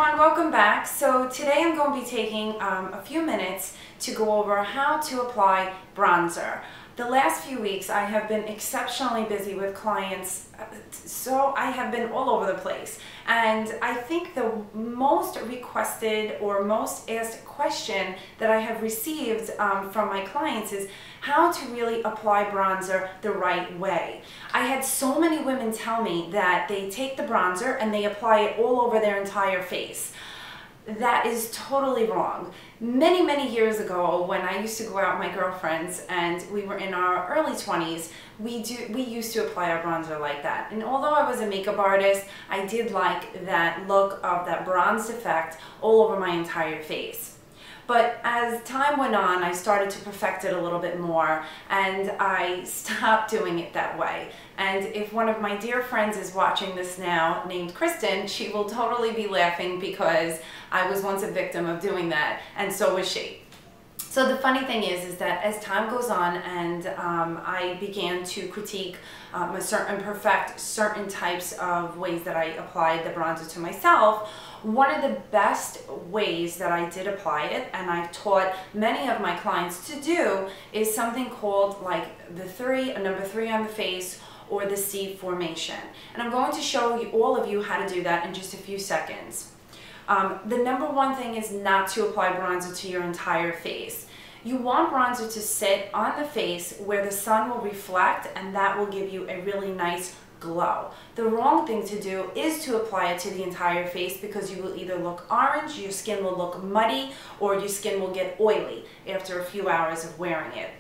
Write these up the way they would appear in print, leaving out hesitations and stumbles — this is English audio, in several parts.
everyone, welcome back. So today I'm going to be taking a few minutes to go over how to apply bronzer. The last few weeks I have been exceptionally busy with clients, so I have been all over the place. And I think the most requested or most asked question that I have received from my clients is how to really apply bronzer the right way. I had so many women tell me that they take the bronzer and they apply it all over their entire face. That is totally wrong. Many years ago, when I used to go out with my girlfriends and we were in our early 20s, we used to apply our bronzer like that. And although I was a makeup artist, I did like that look of that bronzed effect all over my entire face. But as time went on, I started to perfect it a little bit more and I stopped doing it that way. And if one of my dear friends is watching this now, named Kristen, she will totally be laughing because I was once a victim of doing that, and so was she. So the funny thing is that as time goes on and I began to critique and perfect certain types of ways that I applied the bronzer to myself, one of the best ways that I did apply it, and I've taught many of my clients to do, is something called like a number 3 on the face, or the C formation. And I'm going to show you all of you how to do that in just a few seconds. The number one thing is not to apply bronzer to your entire face. You want bronzer to sit on the face where the sun will reflect, and that will give you a really nice glow. The wrong thing to do is to apply it to the entire face, because you will either look orange, your skin will look muddy, or your skin will get oily after a few hours of wearing it.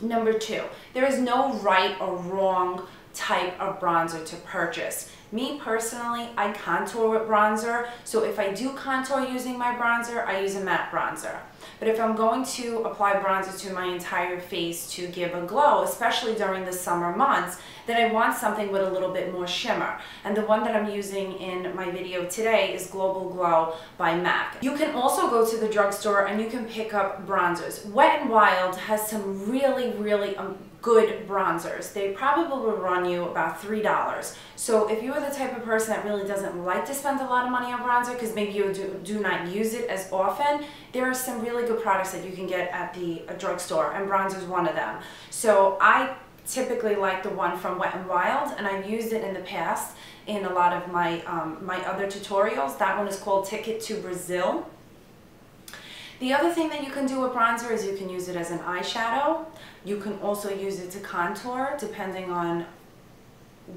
Number 2, there is no right or wrong type of bronzer to purchase. Me personally, I contour with bronzer, so if I do contour using my bronzer, I use a matte bronzer. But if I'm going to apply bronzer to my entire face to give a glow, especially during the summer months, then I want something with a little bit more shimmer. And the one that I'm using in my video today is Global Glow by MAC. You can also go to the drugstore and you can pick up bronzers. Wet n Wild has some really good bronzers. They probably will run you about $3. So if you are the type of person that really doesn't like to spend a lot of money on bronzer, because maybe you do not use it as often, there are some really good products that you can get at the drugstore, and bronzer is one of them. So I typically like the one from Wet n Wild, and I've used it in the past in a lot of my my other tutorials. That one is called Ticket to Brazil. The other thing that you can do with bronzer is you can use it as an eyeshadow. You can also use it to contour, depending on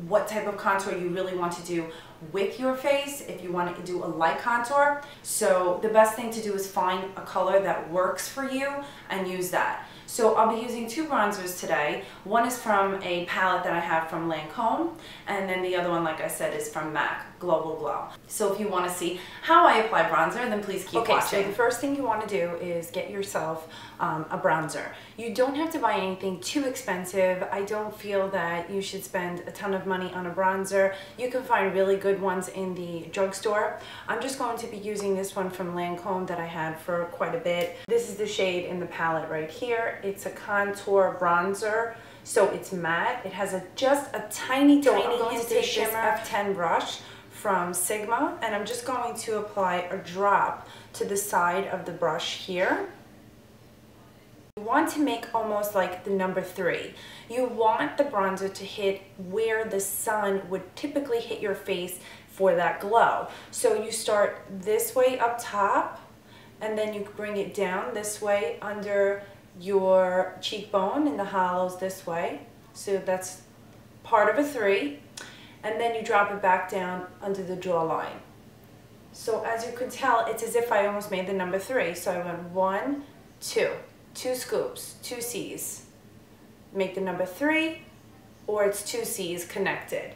what type of contour you really want to do with your face, if you want to do a light contour. So the best thing to do is find a color that works for you and use that. So I'll be using 2 bronzers today. One is from a palette that I have from Lancome, and then the other one, like I said, is from MAC, Global Glow. So if you want to see how I apply bronzer, then please keep watching. So the first thing you want to do is get yourself a bronzer. You don't have to buy anything too expensive. I don't feel that you should spend a ton of money on a bronzer. You can find really good ones in the drugstore. I'm just going to be using this one from Lancome that I had for quite a bit. This is the shade in the palette right here. It's a contour bronzer, so it's matte. It has just a tiny I'm going to take this F10 brush from Sigma, and I'm just going to apply a drop to the side of the brush here. You want to make almost like the number 3. You want the bronzer to hit where the sun would typically hit your face for that glow. So you start this way up top, and then you bring it down this way under your cheekbone in the hollows this way. So that's part of a 3. And then you drop it back down under the jawline. So as you can tell, it's as if I almost made the number 3. So I went 1, 2. 2 scoops, 2 C's. Make the number 3, or it's 2 C's connected.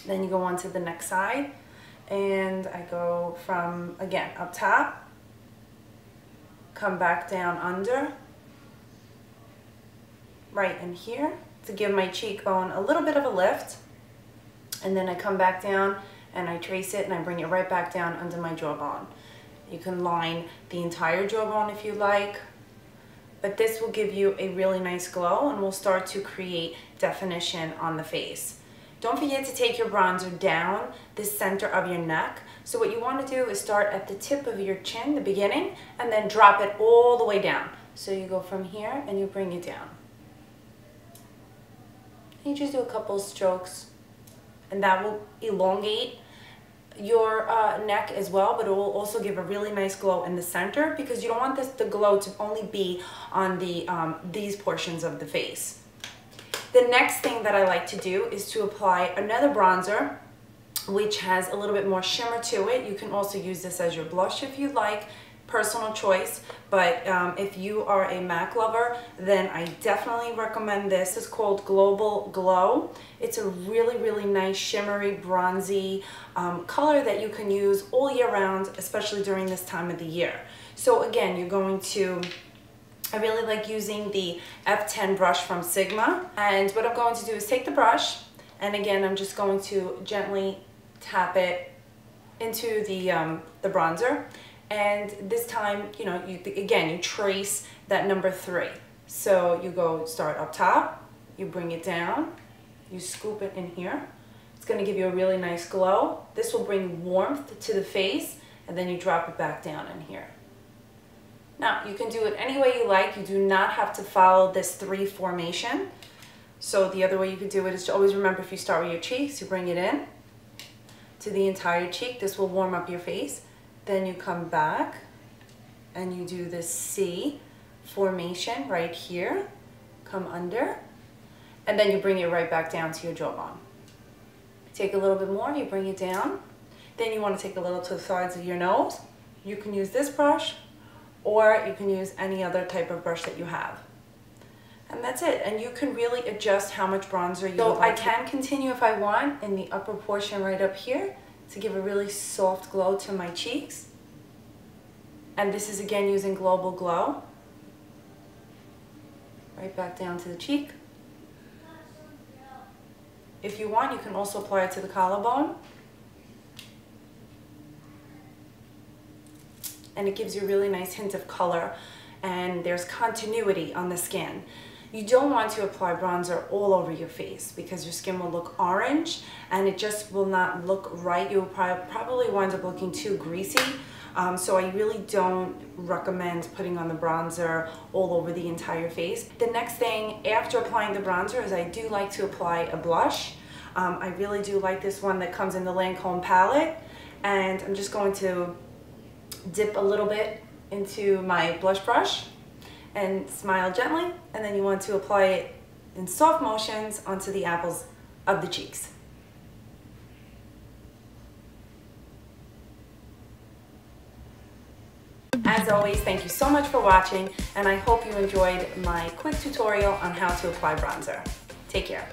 Then you go on to the next side, and I go from, again, up top, come back down under, right in here, to give my cheekbone a little bit of a lift, and then I come back down and I trace it and I bring it right back down under my jawbone. You can line the entire jawbone if you like, but this will give you a really nice glow and will start to create definition on the face. Don't forget to take your bronzer down the center of your neck. So what you want to do is start at the tip of your chin, the beginning, and then drop it all the way down. So you go from here and you bring it down. You just do a couple strokes, and that will elongate your neck as well, but it will also give a really nice glow in the center, because you don't want the glow to only be on the these portions of the face. The next thing that I like to do is to apply another bronzer, which has a little bit more shimmer to it. You can also use this as your blush if you like, personal choice, but if you are a MAC lover, then I definitely recommend this. It's called Global Glow. It's a really, really nice shimmery, bronzy color that you can use all year round, especially during this time of the year. So again, you're going to, I really like using the F10 brush from Sigma, and what I'm going to do is take the brush, and again, I'm just going to gently tap it into the bronzer. And this time, you know, again, you trace that number 3. So you start up top, you bring it down, you scoop it in here. It's going to give you a really nice glow. This will bring warmth to the face, and then you drop it back down in here. Now, you can do it any way you like. You do not have to follow this 3 formation. So the other way you could do it is to always remember, if you start with your cheeks, you bring it in to the entire cheek. This will warm up your face. Then you come back and you do this C formation right here, come under, and then you bring it right back down to your jawbone. Take a little bit more, you bring it down. Then you want to take a little to the sides of your nose. You can use this brush, or you can use any other type of brush that you have. And that's it. And you can really adjust how much bronzer you want. So I can continue if I want in the upper portion right up here, to give a really soft glow to my cheeks. And this is again using Global Glow. Right back down to the cheek. If you want, you can also apply it to the collarbone. And it gives you a really nice hint of color, and there's continuity on the skin. You don't want to apply bronzer all over your face, because your skin will look orange and it just will not look right. You'll probably wind up looking too greasy. So I really don't recommend putting on the bronzer all over the entire face. The next thing after applying the bronzer is I do like to apply a blush. I really do like this one that comes in the Lancome palette, and I'm just going to dip a little bit into my blush brush and smile gently, and then you want to apply it in soft motions onto the apples of the cheeks. As always, thank you so much for watching, and I hope you enjoyed my quick tutorial on how to apply bronzer. Take care.